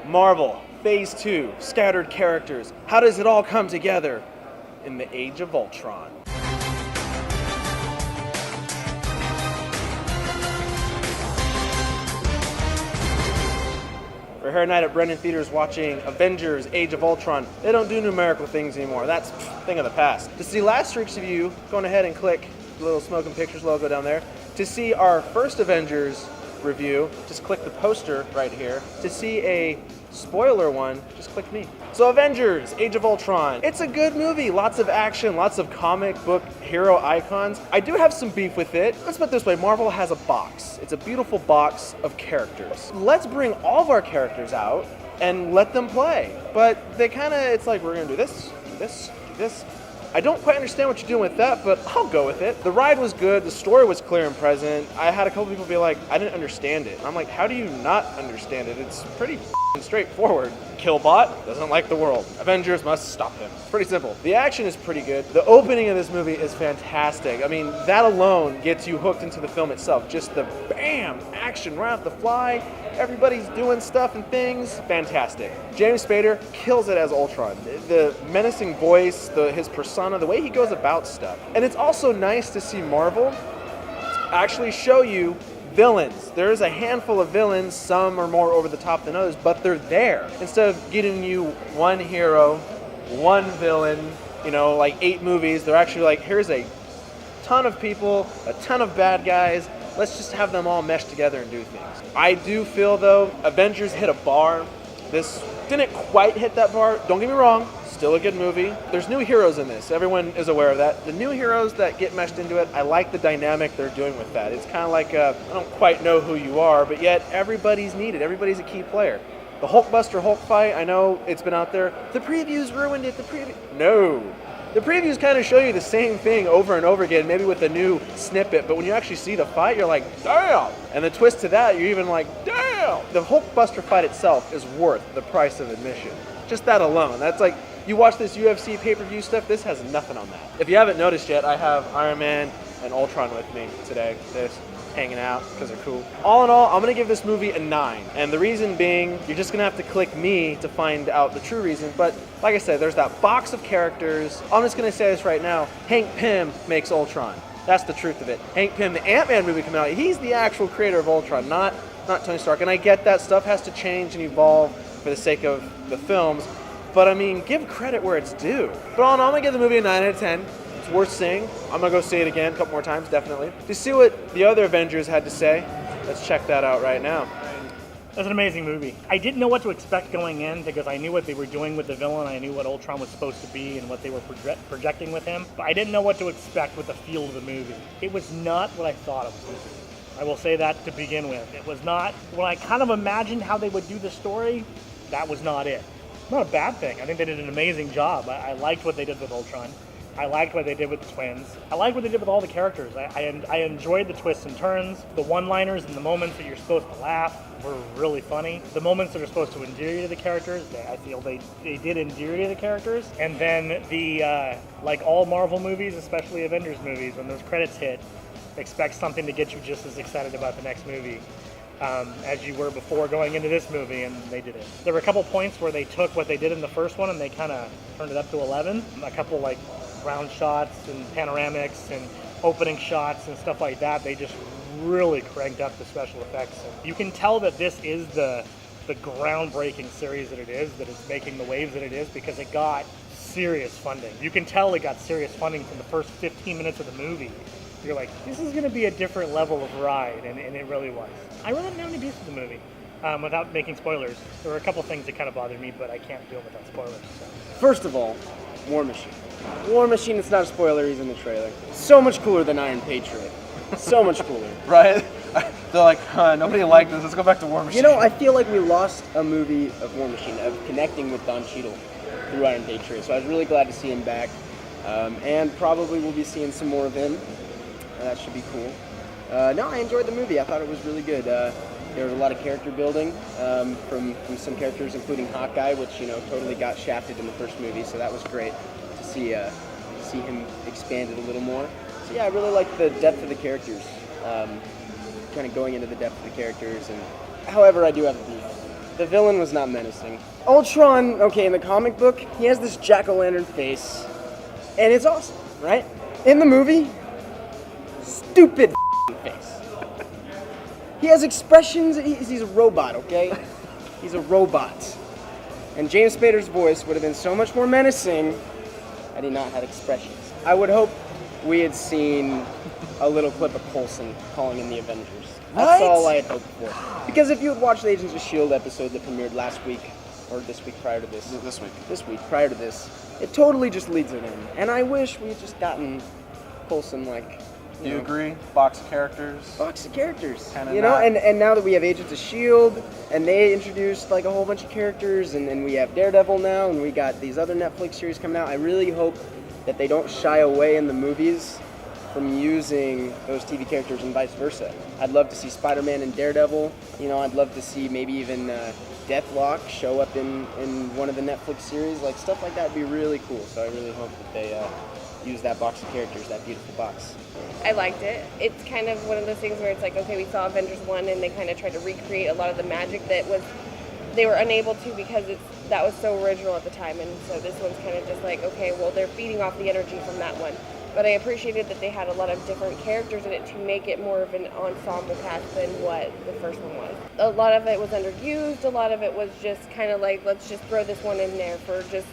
Marvel, Phase 2, scattered characters. How does it all come together in the Age of Ultron? We're here tonight at Brennan Theaters watching Avengers, Age of Ultron. They don't do numerical things anymore. That's a thing of the past. To see last week's review, go on ahead and click the little Smoken Pictures logo down there. To see our first Avengers review, just click the poster right here. To see a spoiler one, just click me. So Avengers, Age of Ultron. It's a good movie. Lots of action, lots of comic book hero icons. I do have some beef with it. Let's put it this way, Marvel has a box. It's a beautiful box of characters. Let's bring all of our characters out and let them play. But they it's like, we're gonna do this, do this, do this. I don't quite understand what you're doing with that, but I'll go with it. The ride was good, the story was clear and present. I had a couple people be like, I didn't understand it. I'm like, how do you not understand it? It's pretty straightforward. Killbot doesn't like the world. Avengers must stop him. It's pretty simple. The action is pretty good. The opening of this movie is fantastic. I mean, that alone gets you hooked into the film itself. Just the bam, action right off the fly. Everybody's doing stuff and things. Fantastic. James Spader kills it as Ultron. The menacing voice, his persona, the way he goes about stuff. And it's also nice to see Marvel actually show you villains. There's a handful of villains, some are more over the top than others, but they're there. Instead of getting you one hero, one villain, like 8 movies, they're actually like, here's a ton of people, a ton of bad guys, let's just have them all mesh together and do things. I do feel, though, Avengers hit a bar. This didn't quite hit that bar. Don't get me wrong, still a good movie. There's new heroes in this. Everyone is aware of that. The new heroes that get meshed into it, I like the dynamic they're doing with that. It's kind of like, I don't quite know who you are, but yet everybody's needed. Everybody's a key player. The Hulkbuster Hulk fight, I know it's been out there. The previews ruined it. No. The previews kind of show you the same thing over and over again, maybe with a new snippet, but when you actually see the fight, you're like, damn! And the twist to that, you're even like, damn! The Hulkbuster fight itself is worth the price of admission. Just that alone. That's like, you watch this UFC pay-per-view stuff, this has nothing on that. If you haven't noticed yet, I have Iron Man and Ultron with me today. This hanging out because they're cool. All in all, I'm gonna give this movie a 9. And the reason being, you're just gonna have to click me to find out the true reason. But like I said, there's that box of characters. I'm just gonna say this right now. Hank Pym makes Ultron. That's the truth of it. Hank Pym, the Ant-Man movie coming out, he's the actual creator of Ultron, not Tony Stark. And I get that stuff has to change and evolve for the sake of the films. But I mean, give credit where it's due. But all in all, I'm gonna give the movie a 9 out of 10. It's worth seeing. I'm gonna go see it again a couple more times, definitely. To see what the other Avengers had to say, let's check that out right now. That's an amazing movie. I didn't know what to expect going in because I knew what they were doing with the villain. I knew what Ultron was supposed to be and what they were projecting with him. But I didn't know what to expect with the feel of the movie. It was not what I thought it was going to be. I will say that to begin with. It was not, when I kind of imagined how they would do the story, that was not it. Not a bad thing. I think they did an amazing job. I liked what they did with Ultron. I liked what they did with the twins. I liked what they did with all the characters. I enjoyed the twists and turns. The one-liners and the moments that you're supposed to laugh were really funny. The moments that are supposed to endear you to the characters, I feel they did endear you to the characters. And then like all Marvel movies, especially Avengers movies, when those credits hit, expect something to get you just as excited about the next movie as you were before going into this movie, and they did it. There were a couple points where they took what they did in the first one and they kind of turned it up to 11. A couple like round shots and panoramics and opening shots and stuff like that. They just really cranked up the special effects. And you can tell that this is the groundbreaking series that is making the waves that it is, because it got serious funding. You can tell it got serious funding from the first 15 minutes of the movie. You're like, this is going to be a different level of ride, and it really was. I really didn't have any beef with the movie. Without making spoilers, there were a couple things that kind of bothered me, but I can't do them without spoilers. So. First of all, War Machine. War Machine, it's not a spoiler, he's in the trailer. So much cooler than Iron Patriot. So much cooler. Right? They're like, nobody liked this, let's go back to War Machine. You know, I feel like we lost a movie of War Machine, of connecting with Don Cheadle through Iron Patriot. So I was really glad to see him back. And probably we'll be seeing some more of him. That should be cool. No, I enjoyed the movie. I thought it was really good. There was a lot of character building from some characters, including Hawkeye, which totally got shafted in the first movie. So that was great to see him expanded a little more. So yeah, I really like the depth of the characters. Kind of going into the depth of the characters. And however, I do have a beef. The villain was not menacing. Ultron, okay, in the comic book, he has this jack-o'-lantern face, and it's awesome, right? In the movie, stupid face. He has expressions, he's a robot, okay? He's a robot. And James Spader's voice would have been so much more menacing had he not had expressions. I would hope we had seen a little clip of Coulson calling in the Avengers. That's all I had hoped for. Because if you had watched the Agents of S.H.I.E.L.D. episode that premiered last week, or this week prior to this. This week prior to this, it totally just leads it in. And I wish we had just gotten Coulson, like, Do you agree? Box of characters. Box of characters. Kinda you know, not- and now that we have Agents of S.H.I.E.L.D., and they introduced like a whole bunch of characters, and then we have Daredevil now, and we got these other Netflix series coming out, I really hope that they don't shy away in the movies from using those TV characters and vice versa. I'd love to see Spider-Man and Daredevil. You know, I'd love to see maybe even Deathlock show up in one of the Netflix series. Like, stuff like that would be really cool. So I really hope that they use that box of characters, that beautiful box. I liked it. It's kind of one of those things where it's like, okay, we saw Avengers 1 and they kind of tried to recreate a lot of the magic that was, they were unable to because that was so original at the time. And so this one's kind of just like, okay, well, they're feeding off the energy from that one. But I appreciated that they had a lot of different characters in it to make it more of an ensemble cast than what the first one was. A lot of it was underused. A lot of it was just kind of like, let's just throw this one in there for just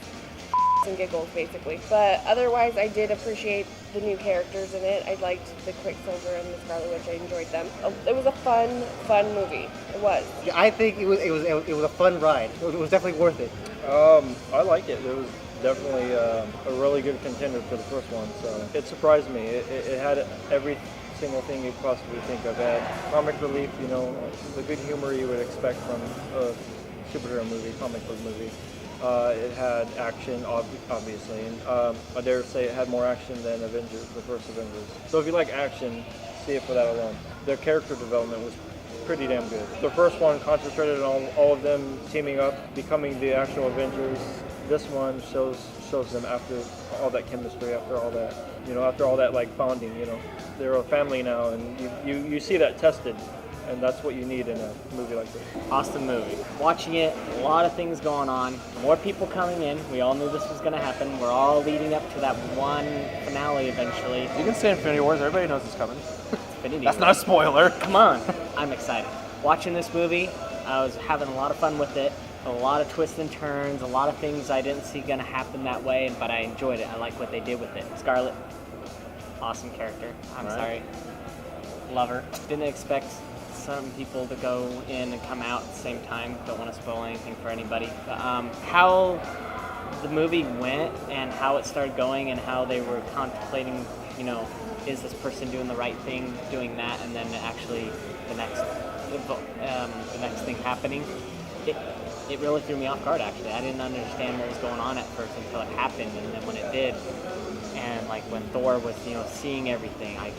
and giggles, basically. But otherwise, I did appreciate the new characters in it. I liked the Quicksilver and the Scarlet Witch. I enjoyed them. It was a fun movie. It was. Yeah, I think it was a fun ride. It was definitely worth it. I liked it. It was definitely a really good contender for the first one. So it surprised me. It had every single thing you possibly think of. It had comic relief, you know, the good humor you would expect from a superhero movie, comic book movie. It had action, obviously, and I dare say it had more action than Avengers, the first Avengers. So if you like action, see it for that alone. Their character development was pretty damn good. The first one concentrated on all of them teaming up, becoming the actual Avengers. This one shows them after all that chemistry, after all that, you know, after all that like bonding. You know, they're a family now, and you see that tested. And that's what you need in a movie like this. Awesome movie. Watching it, a lot of things going on, more people coming in. We all knew this was going to happen. We're all leading up to that one finale eventually. You can say Infinity Wars. Everybody knows it's coming. Infinity That's War. not a spoiler. Come on. I'm excited. Watching this movie, I was having a lot of fun with it. A lot of twists and turns, a lot of things I didn't see going to happen that way, but I enjoyed it. I like what they did with it. Scarlet, awesome character. I'm sorry. Love her. Didn't expect some people to go in and come out at the same time. Don't want to spoil anything for anybody. But how the movie went and how it started going and how they were contemplating, you know, is this person doing the right thing, doing that, and then actually the next thing happening. It really threw me off guard, actually. I didn't understand what was going on at first until it happened, and then when it did, and like when Thor was, you know, seeing everything, I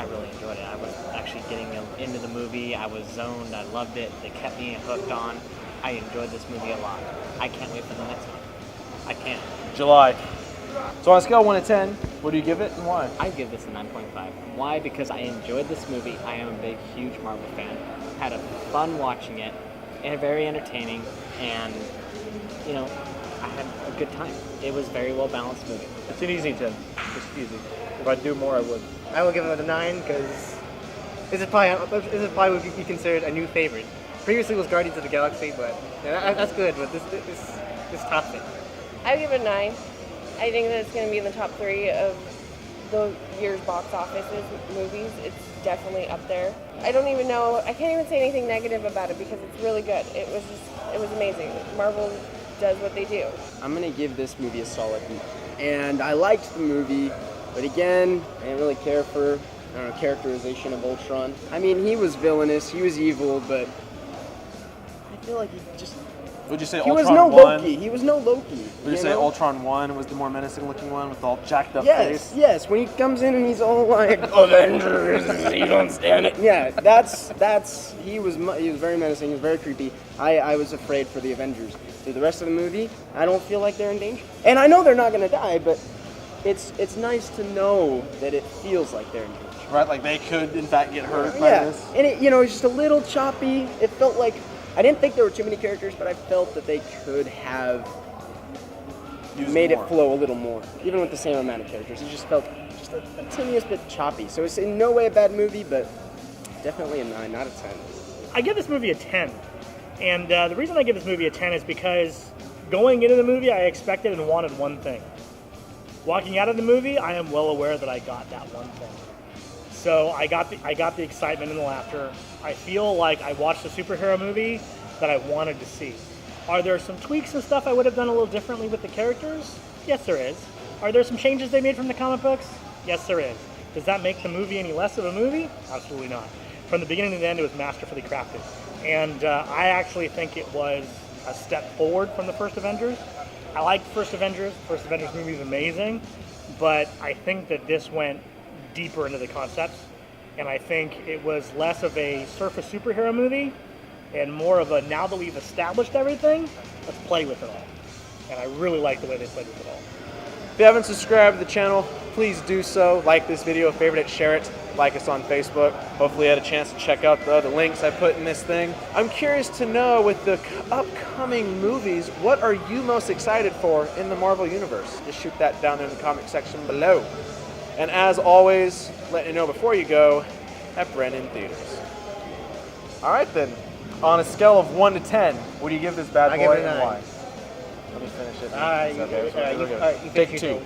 really enjoyed it. I was actually getting into the movie. I was zoned. I loved it. They kept me hooked on. I enjoyed this movie a lot. I can't wait for the next one. I can't. July. So on a scale of 1 to 10, what do you give it and why? I give this a 9.5. Why? Because I enjoyed this movie. I am a big, huge Marvel fan. Had a fun watching it, and very entertaining, and you know, I had a good time. It was a very well balanced movie. It's an easy 10. Just easy. If I'd do more, I would. I will give it a 9 because this is probably would be considered a new favorite. Previously it was Guardians of the Galaxy, but yeah, that's good. But this tops it. I would give it a 9. I think that it's going to be in the top 3 of the year's box office movies. It's definitely up there. I don't even know, I can't even say anything negative about it because it's really good. It was amazing. Marvel does what they do. I'm going to give this movie a solid B. And I liked the movie, but again, I didn't really care for, I don't know, characterization of Ultron. I mean, he was villainous, he was evil, but I feel like he just... Would you say He Ultron was no 1? Loki. He was no Loki. Would you say Ultron 1 was the more menacing looking one with the all jacked up face? Yes. When he comes in and he's all like, Avengers, you don't stand it. Yeah, he was very menacing. He was very creepy. I was afraid for the Avengers. Through the rest of the movie, I don't feel like they're in danger. And I know they're not going to die, but it's nice to know that it feels like they're in danger. Right, like they could in fact get hurt by this. And it, you know, it's just a little choppy. It felt like I didn't think there were too many characters, but I felt that they could have Use made more. it flow a little more, even with the same amount of characters. It just felt just a teeniest bit choppy. So it's in no way a bad movie, but definitely a 9, not a 10. I give this movie a 10. And the reason I give this movie a 10 is because going into the movie, I expected and wanted one thing. Walking out of the movie, I am well aware that I got that one thing. So I got the excitement and the laughter. I feel like I watched a superhero movie that I wanted to see. Are there some tweaks and stuff I would have done a little differently with the characters? Yes, there is. Are there some changes they made from the comic books? Yes, there is. Does that make the movie any less of a movie? Absolutely not. From the beginning to the end, it was masterfully crafted. And I actually think it was a step forward from the first Avengers. I liked the first Avengers. The first Avengers movie is amazing. But I think that this went deeper into the concepts. And I think it was less of a surface superhero movie and more of a, now that we've established everything, let's play with it all. And I really like the way they played with it all. If you haven't subscribed to the channel, please do so. Like this video, favorite it, share it, like us on Facebook. Hopefully you had a chance to check out the other links I put in this thing. I'm curious to know, with the upcoming movies, what are you most excited for in the Marvel Universe? Just shoot that down in the comment section below. And as always, let you know before you go, at Brennan Theaters. All right then, on a scale of 1 to 10, what do you give this bad boy I give it a and 9. why? Let me finish it. you Take finish 2. your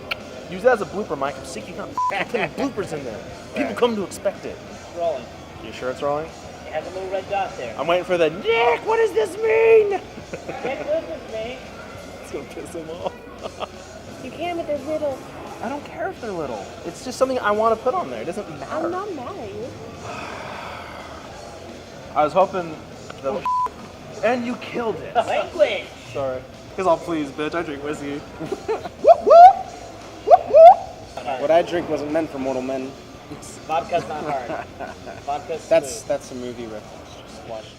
Use that as a blooper, Mike. I'm sick. You're not putting bloopers in there. People come to expect it. It's rolling. You sure it's rolling? It has a little red dot there. I'm waiting for the Nick. What does this mean? Nick, what does this mean? It's gonna piss him off. You can, but they're little. I don't care if they're little. It's just something I want to put on there. It doesn't matter. I'm not mad at you. I was hoping the and you killed it. Language! Sorry. Because I'll please, bitch. I drink whiskey. What I drink wasn't meant for mortal men. Vodka's not hard. Vodka's smooth. That's a movie reference. Just watch it.